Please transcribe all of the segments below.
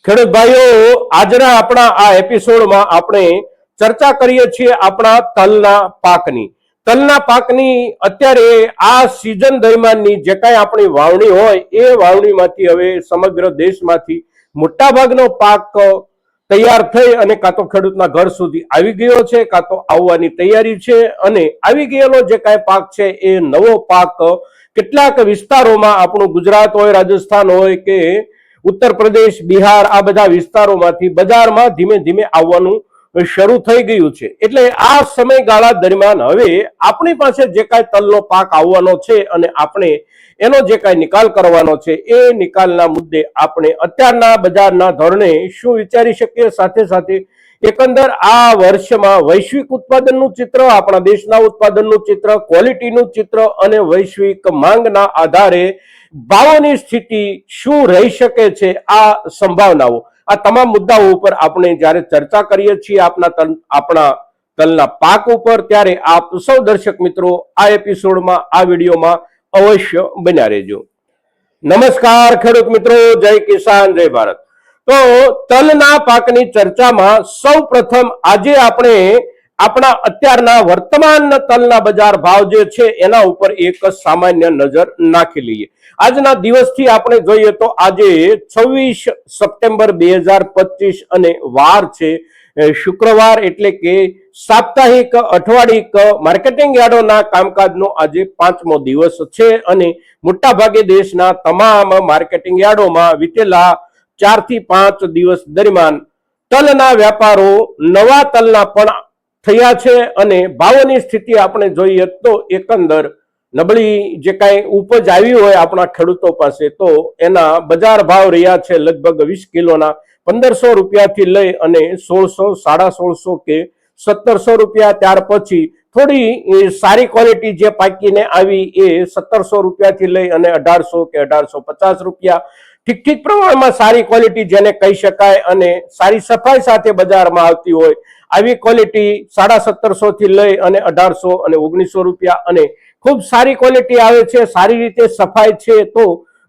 ખેડૂત ભાઈઓ, આજના આપણા આ એપિસોડમાં આપણે ચર્ચા કરીએ છીએ આપણા તલના પાકની અત્યારે આ સિઝન દરમિયાનની જે કાંઈ આપણી વાવણી હોય એ વાવણીમાંથી હવે સમગ્ર દેશમાંથી મોટાભાગનો પાક તૈયાર થઈ અને કાં તો ખેડૂતના ઘર સુધી આવી ગયો છે, કાં તો આવવાની તૈયારી છે. અને આવી ગયેલો જે કાંઈ પાક છે એ નવો પાક કેટલાક વિસ્તારોમાં આપણું ગુજરાત હોય, રાજસ્થાન હોય કે ઉત્તર પ્રદેશ, બિહાર, આ બધા વિસ્તારોમાંથી બજારમાં ધીમે ધીમે આવવાનું શરૂ થઈ ગયું છે. એટલે આ સમયગાળા દરમિયાન હવે આપણી પાસે જે કાંઈ તલનો પાક આવવાનો છે અને આપણે એનો જે કાંઈ નિકાલ કરવાનો છે એ નિકાલના મુદ્દે આપણે અત્યારના બજારના ધોરણે શું વિચારી શકીએ, સાથે સાથે એકંદર આ વર્ષમાં વૈશ્વિક ઉત્પાદનનું ચિત્ર, આપણા દેશના ઉત્પાદનનું ચિત્ર, ક્વોલિટીનું ચિત્ર અને વૈશ્વિક માંગના આધારે ભાવોની સ્થિતિ શું રહી શકે છે, આ સંભાવનાઓ, આ તમામ મુદ્દાઓ ઉપર આપણે જ્યારે ચર્ચા કરીએ છીએ આપણા તલના પાક ઉપર, ત્યારે આપ સૌ દર્શક મિત્રો આ એપિસોડમાં, આ વિડીયોમાં અવશ્ય બન્યા રહેજો. નમસ્કાર ખેડૂત મિત્રો, જય કિસાન, જય ભારત. તો તલના પાકની ચર્ચામાં સૌ પ્રથમ આજે આપણે આપણા અત્યારના વર્તમાન તલના બજાર ભાવ જે છે એના ઉપર એક સામાન્ય નજર નાખી લઈએ. આજના દિવસથી આપણે જોઈએ તો આજે 26 સપ્ટેમ્બર 2025 અને વાર છે શુક્રવાર, એટલે કે સાપ્તાહિક અઠવાડિક માર્કેટિંગ યાર્ડોના કામકાજનો આજે 5મો દિવસ છે. અને મોટા ભાગે દેશના તમામ માર્કેટિંગ યાર્ડોમાં વિતેલા 4 થી 5 દિવસ દરમિયાન તલના વ્યાપારો નવા તલના પણ થયા છે. અને ભાવોની સ્થિતિ આપણે જોઈએ તો એકંદર નબળી જે કાંઈ ઉપજ આવી હોય આપણા ખેડૂતો પાસે, તો એના બજાર ભાવ રહ્યા છે લગભગ 20 કિલોના 1500 રૂપિયાથી લઈ અને 1600, 1650 કે 1700 રૂપિયા. ત્યાર પછી થોડી સારી ક્વોલિટી જે પાકીને આવી એ 1700 રૂપિયાથી લઈ અને 1800 કે 1850 રૂપિયા. ઠીક પ્રમાણમાં સારી ક્વોલિટી જેને કહી શકાય અને સારી સફાઈ સાથે બજારમાં આવતી હોય આવી ક્વોલિટી 1750 થી લઈ અને 1800 અને 1900 રૂપિયા. અને ખૂબ સારી ક્વોલિટી આવે છે, સારી રીતે સફાઈ છે તો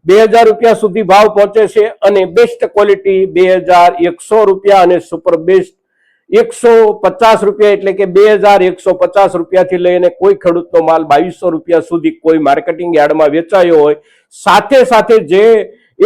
2000 રૂપિયા સુધી ભાવ પહોંચે છે. અને બેસ્ટ ક્વોલિટી 2100 રૂપિયા અને સુપર બેસ્ટ 150 રૂપિયા, એટલે કે 2150 રૂપિયાથી લઈને કોઈ ખેડૂતનો માલ 2200 રૂપિયા સુધી કોઈ માર્કેટિંગ યાર્ડમાં વેચાયો હોય. સાથે સાથે જે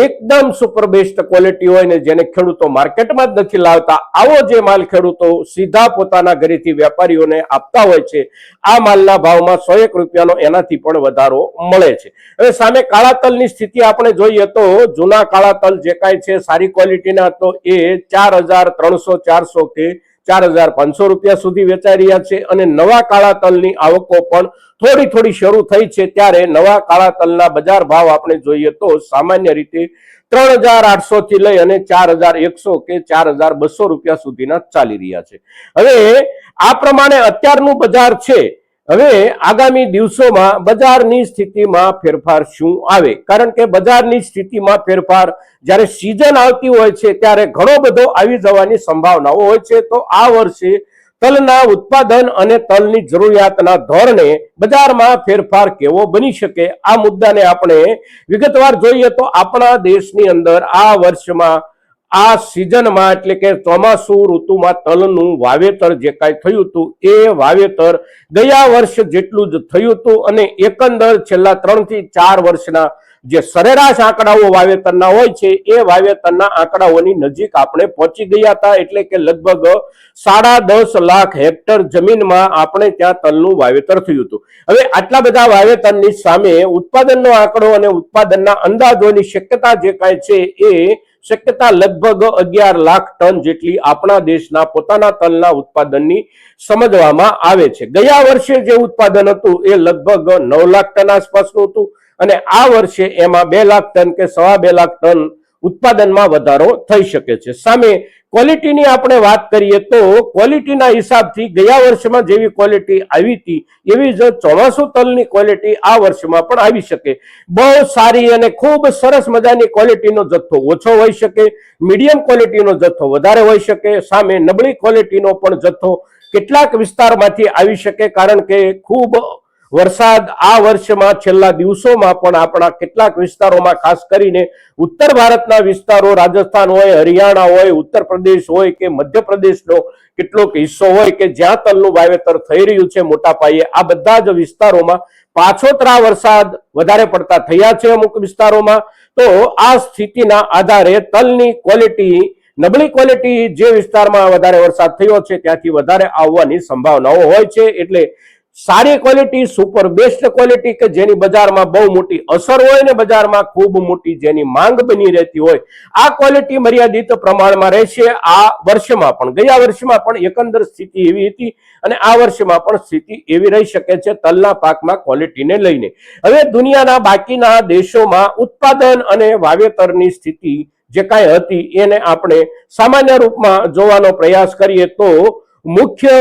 એકદમ સુપર બેસ્ટ ક્વોલિટી હોય ને જેને ખેડૂતો માર્કેટમાં જ નથી લાવતા, આવો જે માલ ખેડૂતો સીધા પોતાના ઘરેથી વેપારીઓને આપતા હોય છે, આ માલના ભાવમાં 101 રૂપિયાનો એનાથી પણ વધારો મળે છે. હવે સામે કાળા તલની સ્થિતિ આપણે જોઈએ તો જૂના કાળા તલ જે કાંઈ છે સારી ક્વોલિટીના તો એ 4300, 400 કે 4500 રૂપિયા સુધી વેચાઈ રહ્યા છે. અને નવા કાળા તલની આવકો પણ થોડી શરૂ થઈ છે, ત્યારે નવા કાળા તલના બજાર ભાવ આપણે જોઈએ તો સામાન્ય રીતે 3800 થી લઈ અને 4100 કે 4200 રૂપિયા સુધીના ચાલી રહ્યા છે. હવે આ પ્રમાણે અત્યારનું બજાર છે. હવે આગામી દિવસોમાં બજારની સ્થિતિમાં ફેરફાર શું આવે, કારણ કે બજારની સ્થિતિમાં ફેરફાર જ્યારે સિઝન આવતી હોય છે ત્યારે ઘણો બધો આવી જવાની સંભાવનાઓ હોય છે. તો આ વર્ષે તલના ઉત્પાદન અને તલની જરૂરિયાતના ધોરણે બજારમાં ફેરફાર કેવો બની શકે, આ મુદ્દાને આપણે વિગતવાર જોઈએ તો આપણા દેશની અંદર આ વર્ષમાં આ સિઝનમાં એટલે કે ચોમાસુ ઋતુમાં તલનું વાવેતર જે કાંઈ થયું હતું એ વાવેતર ગયા વર્ષ જેટલું જ થયું હતું. અને એકંદર છેલ્લા 3 થી 4 વર્ષના જે સરેરાશ આંકડાઓ વાવેતરના હોય છે એ વાવેતરના આંકડાઓની નજીક આપણે પહોંચી ગયા હતા. એટલે કે લગભગ 10.5 લાખ હેક્ટર જમીનમાં આપણે ત્યાં તલનું વાવેતર થયું હતું. હવે આટલા બધા વાવેતરની સામે ઉત્પાદનનો આંકડો અને ઉત્પાદનના અંદાજોની શક્યતા જે કાંઈ છે એ શક્યતા લગભગ 11 લાખ ટન જેટલી આપણા દેશના પોતાના તલના ઉત્પાદનની સમજવામાં આવે છે. ગયા વર્ષે જે ઉત્પાદન હતું એ લગભગ 9 લાખ ટન આસપાસનું હતું અને આ વર્ષે એમાં 2 લાખ ટન કે 2.25 લાખ ટન ઉત્પાદનમાં વધારો થઈ શકે છે. સામે ક્વોલિટીની આપણે વાત કરીએ તો ક્વોલિટીના હિસાબથી ગયા વર્ષમાં જેવી ક્વોલિટી આવી હતી એવી જ ચોમાસુ તલની ક્વોલિટી આ વર્ષમાં પણ આવી શકે. બહુ સારી અને ખૂબ સરસ મજાની ક્વોલિટીનો જથ્થો ઓછો હોઈ શકે, મીડિયમ ક્વોલિટીનો જથ્થો વધારે હોઈ શકે, સામે નબળી ક્વોલિટીનો પણ જથ્થો કેટલાક વિસ્તારમાંથી આવી શકે, કારણ કે ખૂબ વરસાદ આ વર્ષમાં છેલ્લા દિવસોમાં પણ આપણા કેટલાક વિસ્તારોમાં, ખાસ કરીને ઉત્તર ભારતના વિસ્તારો, રાજસ્થાન હોય, હરિયાણા હોય, ઉત્તર પ્રદેશ હોય કે મધ્યપ્રદેશનો કેટલોક હિસ્સો હોય કે જ્યાં તલનું વાવેતર થઈ રહ્યું છે મોટા પાયે, આ બધા જ વિસ્તારોમાં પાછોતરા વરસાદ વધારે પડતા થયા છે અમુક વિસ્તારોમાં. તો આ સ્થિતિના આધારે તલની ક્વોલિટી, નબળી ક્વોલિટી જે વિસ્તારમાં વધારે વરસાદ થયો છે ત્યાંથી વધારે આવવાની સંભાવનાઓ હોય છે. એટલે સારી ક્વોલિટી, સુપર બેસ્ટ ક્વોલિટી કે જેની બજારમાં બહુ મોટી અસર હોય ને બજારમાં ખૂબ મોટી જેની માંગ બની રહેતી હોય, આ ક્વોલિટી મર્યાદિત પ્રમાણમાં રહેશે. આ વર્ષમાં પણ, ગયા વર્ષમાં પણ એકંદર સ્થિતિ એવી હતી અને આ વર્ષમાં પણ સ્થિતિ એવી રહી શકે છે તલના પાકમાં ક્વોલિટીને લઈને. હવે દુનિયાના બાકીના દેશોમાં ઉત્પાદન અને વાવેતરની સ્થિતિ જે કાંઈ હતી એને આપણે સામાન્ય રૂપમાં જોવાનો પ્રયાસ કરીએ તો મુખ્ય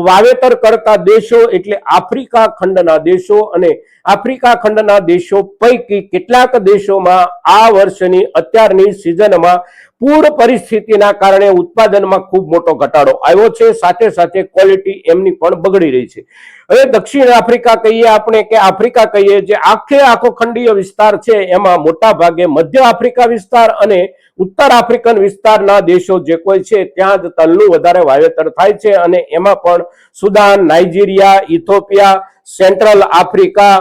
વાવેતર કરતા દેશો એટલે આફ્રિકા ખંડના દેશો, અને આફ્રિકા ખંડના દેશો પૈકી કેટલાક દેશોમાં આ વર્ષની અત્યારની સિઝનમાં પૂર પરિસ્થિતિના કારણે ઉત્પાદનમાં ખૂબ મોટો ઘટાડો આવ્યો છે. સાથે સાથે ક્વોલિટી એમની પણ બગડી રહી છે. હવે દક્ષિણ આફ્રિકા કહીએ આપણે કે આફ્રિકા કહીએ, જે આખો ખંડીય વિસ્તાર છે એમાં મોટા ભાગે મધ્ય આફ્રિકા વિસ્તાર અને ઉત્તર આફ્રિકન વિસ્તારના દેશો જે કોઈ છે ત્યાં જ તલનું વધારે વાવેતર થાય છે. અને એમાં પણ Sudan, Nigeria, Ethiopia, Central Africa,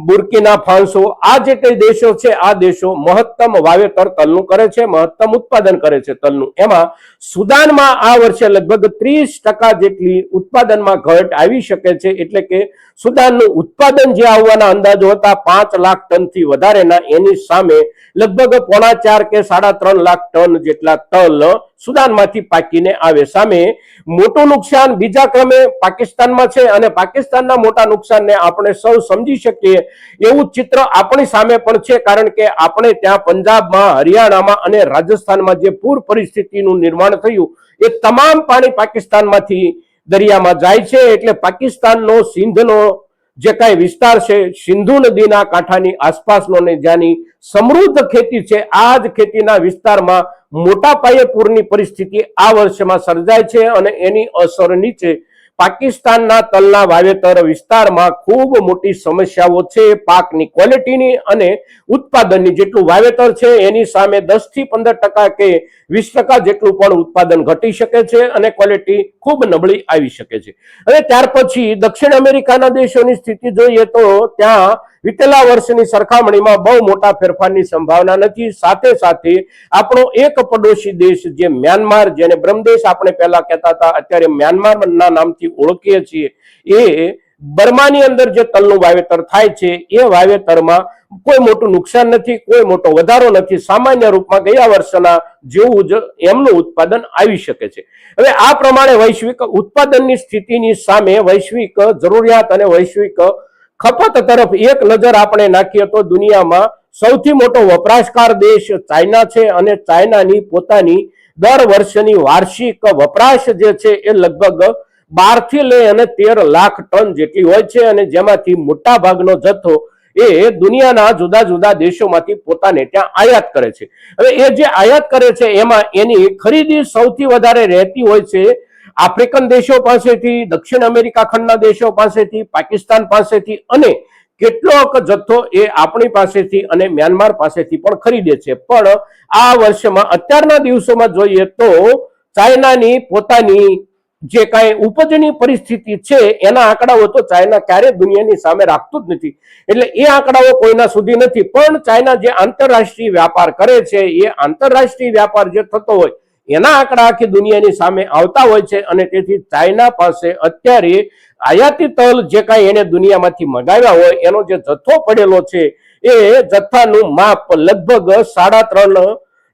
Burkina Faso, આ જે કઈ દેશો છે આ દેશો મહત્તમ વાવેતર તલનું કરે છે, મહત્તમ ઉત્પાદન કરે છે તલનું. એમાં સુદાનમાં આ વર્ષે લગભગ 30% જેટલી ઉત્પાદનમાં ઘટ આવી શકે છે. એટલે કે સુદાનનું ઉત્પાદન જે આવવાના અંદાજો હતા 5 લાખ ટનથી વધારેના, એની સામે લગભગ 4.5 કે 3.5 લાખ ટન જેટલા તલ સુદાનમાંથી પાકીને આવે. સામે મોટું નુકસાન બીજા ક્રમે પાકિસ્તાનમાં છે, અને પાકિસ્તાનના મોટા નુકસાનને આપણે સૌ સમજી શકીએ એવું ચિત્ર આપણી સામે પણ છે. કારણ કે આપણે ત્યાં પંજાબમાં, હરિયાણામાં અને રાજસ્થાનમાં જે પૂર પરિસ્થિતિનું નિર્માણ થયું એ તમામ પાણી પાકિસ્તાનમાંથી દરિયામાં જાય છે. એટલે પાકિસ્તાનનો સિંધનો જે કાંઈ વિસ્તાર છે, સિંધુ નદીના કાંઠાની આસપાસનો ને જ્યાંની સમૃદ્ધ ખેતી છે, આ જ ખેતીના વિસ્તારમાં મોટા પાયે પૂરની પરિસ્થિતિ આ વર્ષમાં સર્જાય છે. અને એની અસર નીચે પાકિસ્તાનના તલના વાવેતર વિસ્તારમાં ખૂબ મોટી સમસ્યાઓ છે પાકની ક્વોલિટીની અને ઉત્પાદનની. જેટલું વાવેતર છે એની સામે 10 થી 15% કે 20% જેટલું પણ ઉત્પાદન ઘટી શકે છે અને ક્વોલિટી ખૂબ નબળી આવી શકે છે. હવે ત્યાર પછી દક્ષિણ અમેરિકાના દેશોની સ્થિતિ જોઈએ તો ત્યાં વિતેલા વર્ષની સરખામણીમાં બહુ મોટા ફેરફારની સંભાવના નથી. સાથે સાથે આપણો એક પડોશી દેશ જે મ્યાનમાર, જેને બ્રહ્મદેશ આપણે પહેલા કહેતા હતા, અત્યારે મ્યાનમારના નામથી ઓળખીએ છીએ, એ બર્માની અંદર જે તલનું વાવેતર થાય છે એ વાવેતરમાં કોઈ મોટું નુકસાન નથી, કોઈ મોટો વધારો નથી. સામાન્ય રૂપમાં ગયા વર્ષના જેવું જ એમનું ઉત્પાદન આવી શકે છે. હવે આ પ્રમાણે વૈશ્વિક ઉત્પાદનની સ્થિતિની સામે વૈશ્વિક જરૂરિયાત અને વૈશ્વિક ખપત તરફ એક નજર આપણે નાખીએ તો દુનિયામાં સૌથી મોટો વપરાશકાર દેશ ચાઇના છે. અને ચાઇનાની પોતાની દર વર્ષની વાર્ષિક વપરાશ જે છે એ લગભગ 12 થી લઈ અને 13 લાખ ટન જેટલી હોય છે. અને જેમાંથી મોટા ભાગનો જથ્થો એ દુનિયાના જુદા જુદા દેશોમાંથી પોતાને ત્યાં આયાત કરે છે. હવે એ જે આયાત કરે છે એમાં એની ખરીદી સૌથી વધારે રહેતી હોય છે આફ્રિકન દેશો પાસેથી, દક્ષિણ અમેરિકા ખંડના દેશો પાસેથી, પાકિસ્તાન પાસેથી, અને કેટલોક જથ્થો એ આપણી પાસેથી અને મ્યાનમાર પાસેથી પણ ખરીદે છે. પણ આ વર્ષમાં અત્યારના દિવસોમાં જોઈએ તો ચાઇનાની પોતાની જે કાંઈ ઉપજની પરિસ્થિતિ છે એના આંકડાઓ તો ચાઇના ક્યારે દુનિયાની સામે રાખતું જ નથી. એટલે એ આંકડાઓ કોઈના સુધી નથી. પણ ચાઇના જે આંતરરાષ્ટ્રીય વ્યાપાર કરે છે એ આંતરરાષ્ટ્રીય વ્યાપાર જે થતો હોય એના આંકડા આખી દુનિયાની સામે આવતા હોય છે. અને તેથી ચાઇના પાસે અત્યારે આયાતી તલ જે કાંઈ એને દુનિયામાંથી મંગાવ્યા હોય એનો જે જથ્થો પડેલો છે એ જથ્થાનું માપ લગભગ 3.5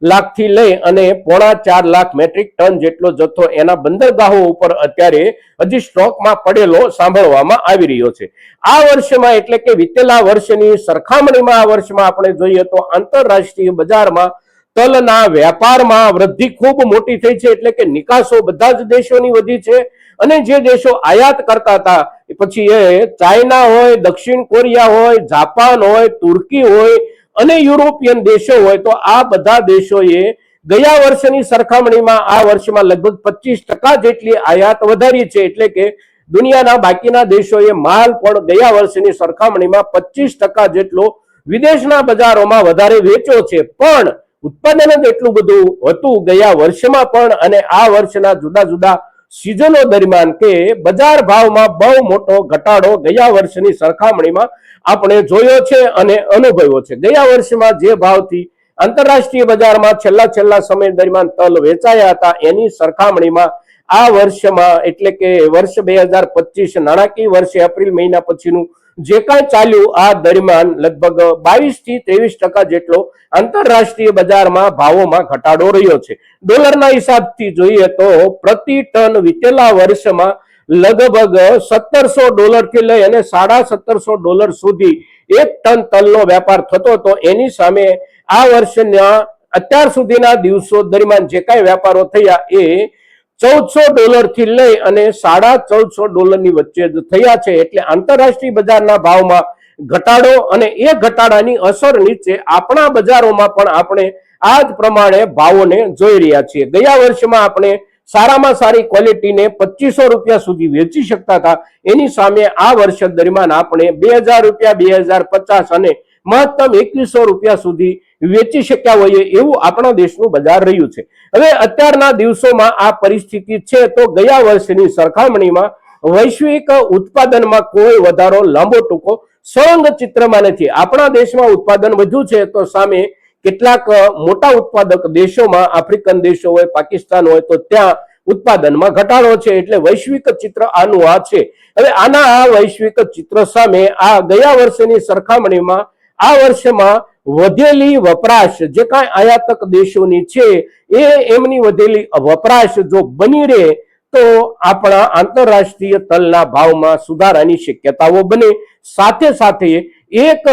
લાખથી લઈ અને 4.5 લાખ મેટ્રિક ટન જેટલો જથ્થો એના બંદરગાહો ઉપર અત્યારે હજી સ્ટોકમાં પડેલો સાંભળવામાં આવી રહ્યો છે. આ વર્ષમાં એટલે કે વિતેલા વર્ષની સરખામણીમાં આ વર્ષમાં આપણે જોઈએ તો આંતરરાષ્ટ્રીય બજારમાં તલના વેપારમાં વૃદ્ધિ ખૂબ મોટી થઈ છે. એટલે કે નિકાસો બધા જ દેશોની વધી છે. અને જે દેશો આયાત કરતા હતા, પછી એ ચાઇના હોય, દક્ષિણ કોરિયા હોય, જાપાન હોય, તુર્કી હોય અને યુરોપિયન દેશો હોય, તો આ બધા દેશોએ ગયા વર્ષની સરખામણીમાં આ વર્ષમાં લગભગ 25% જેટલી આયાત વધારી છે. એટલે કે દુનિયાના બાકીના દેશોએ માલ પણ ગયા વર્ષની સરખામણીમાં 25% જેટલો વિદેશના બજારોમાં વધારે વેચ્યો છે, પણ ઉત્પાદન જ એટલું બધું હતું ગયા વર્ષમાં પણ અને આ વર્ષના જુદા જુદા સિઝનો દરમિયાન કે બજાર ભાવમાં બહુ મોટો ઘટાડો ગયા વર્ષની સરખામણીમાં આપણે જોયો છે અને અનુભવ્યો છે. ગયા વર્ષમાં જે ભાવથી આંતરરાષ્ટ્રીય બજારમાં છેલ્લા સમય દરમિયાન તલ વેચાયા હતા એની સરખામણીમાં આ વર્ષમાં એટલે કે વર્ષ 2025 નાણાકીય વર્ષે એપ્રિલ મહિના પછીનું જે કાંઈ ચાલ્યું આ દરમિયાન લગભગ 22 થી 23% જેટલો આંતરરાષ્ટ્રીય બજારમાં ભાવોમાં ઘટાડો રહ્યો છે. ડોલરના હિસાબથી જોઈએ તો પ્રતિ ટન વિતેલા વર્ષમાં લગભગ $1700 થી લઈ અને $1750 સુધી એક ટન તલનો વેપાર થતો હતો. એની સામે આ વર્ષના અત્યાર સુધીના દિવસો દરમિયાન જે કાંઈ વેપારો થયા એ $1400 થી લઈ અને $1450 ની વચ્ચે જ થયા છે. એટલે આંતરરાષ્ટ્રીય બજારના ભાવમાં ઘટાડો અને એ ઘટાડાની અસર નીચે આપણા બજારોમાં પણ આપણે આ જ પ્રમાણે ભાવોને જોઈ રહ્યા છીએ. ગયા વર્ષમાં આપણે સારામાં સારી ક્વોલિટીને ₹2500 સુધી વેચી શકતા હતા, એની સામે આ વર્ષ દરમિયાન આપણે ₹2000, ₹2050 અને મહત્તમ ₹2100 સુધી વેચી શક્યા હોઈએ એવું આપણા દેશનું બજાર રહ્યું છે. હવે અત્યારના દિવસોમાં આ પરિસ્થિતિ છે તો ગયા વર્ષની સરખામણીમાં વૈશ્વિક ઉત્પાદનમાં કોઈ વધારો લાંબો ટૂંકો સળંગ ચિત્રમાં નથી. આપણા દેશમાં ઉત્પાદન વધ્યું છે તો સામે કેટલાક મોટા ઉત્પાદક દેશોમાં આફ્રિકન દેશો હોય, પાકિસ્તાન હોય તો ત્યાં ઉત્પાદનમાં ઘટાડો છે. એટલે વૈશ્વિક ચિત્ર આનું આ છે. હવે આના આ વૈશ્વિક ચિત્ર સામે આ ગયા વર્ષની સરખામણીમાં આ વર્ષમાં વધેલી વપરાશ જે કાંઈ આયાતક દેશોની છે એ એમની વધેલી વપરાશ જો બની રહે તો આપણા આંતરરાષ્ટ્રીય તલના ભાવમાં સુધારાની શક્યતાઓ બને. સાથે સાથે એક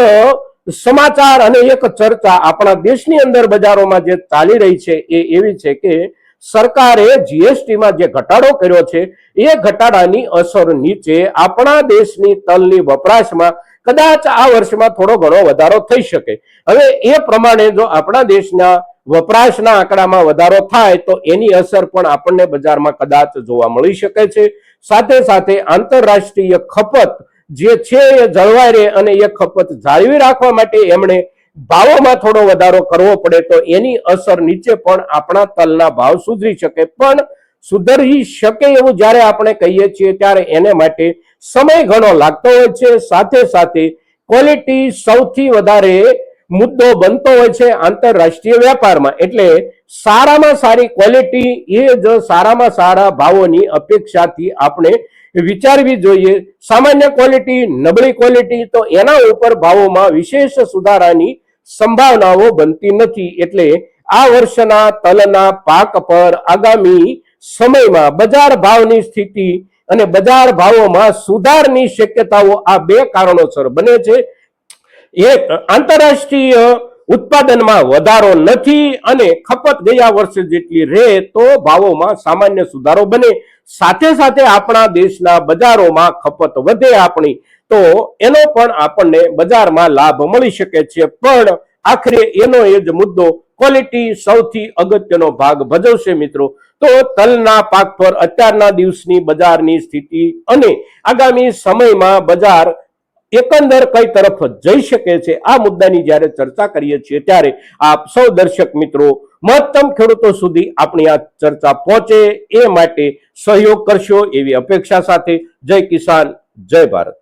સમાચાર અને એક ચર્ચા આપણા દેશની અંદર બજારોમાં જે ચાલી રહી છે એ એવી છે કે સરકારે જીએસટીમાં જે ઘટાડો કર્યો છે એ ઘટાડાની અસર નીચે આપણા દેશની તલની વપરાશમાં કદાચ આ વર્ષમાં થોડો ઘણો વધારો થઈ શકે. હવે એ પ્રમાણે જો આપણા દેશના વપરાશના આંકડામાં વધારો થાય તો એની અસર પણ આપણને બજારમાં કદાચ જોવા મળી શકે છે. સાથે સાથે આંતરરાષ્ટ્રીય ખપત જે છે એ જળવાઈ રહે અને એ ખપત જાળવી રાખવા માટે એમણે ભાવોમાં થોડો વધારો કરવો પડે તો એની અસર નીચે પણ આપણા તલના ભાવ સુધરી શકે. પણ સુધરી શકે એવું જ્યારે આપણે કહીએ છીએ ત્યારે એને માટે સમય ઘણો લાગતો હોય છે. સાથે સાથે ક્વોલિટી સૌથી વધારે મુદ્દો બનતો હોય છે આંતરરાષ્ટ્રીય વેપારમાં. એટલે સારામાં સારી ક્વોલિટી એ જ સારામાં સારા ભાવોની અપેક્ષાથી આપણે વિચારવી જોઈએ. સામાન્ય ક્વોલિટી, નબળી ક્વોલિટી તો એના ઉપર ભાવોમાં વિશેષ સુધારાની સંભાવનાઓ બનતી નથી. એટલે આ વર્ષના તલના પાક પર આગામી સમયમાં બજાર ભાવની સ્થિતિ અને બજાર ભાવોમાં સુધારની શક્યતાઓ આ બે કારણોસર બને છે. એક, આંતરરાષ્ટ્રીય ઉત્પાદનમાં વધારો નથી અને ખપત ગયા વર્ષે જેટલી રહે તો ભાવોમાં સામાન્ય સુધારો બને. સાથે સાથે આપણા દેશના બજારોમાં ખપત વધે આપણી તો એનો પણ આપણને બજારમાં લાભ મળી શકે છે. પણ આખરે એનો એ જ મુદ્દો ક્વોલિટી સૌથી અગત્યનો ભાગ ભજવશે મિત્રો. તો તલના પાક પર અત્યારના દિવસની બજારની સ્થિતિ અને આગામી સમયમાં બજાર એકંદર કઈ તરફ જઈ શકે છે આ મુદ્દાની જ્યારે ચર્ચા કરીએ છીએ ત્યારે આપ સૌ દર્શક મિત્રો મહત્તમ ખેડૂતો સુધી આપણી આ ચર્ચા પહોંચે એ માટે સહયોગ કરશો એવી અપેક્ષા સાથે જય કિસાન, જય ભારત.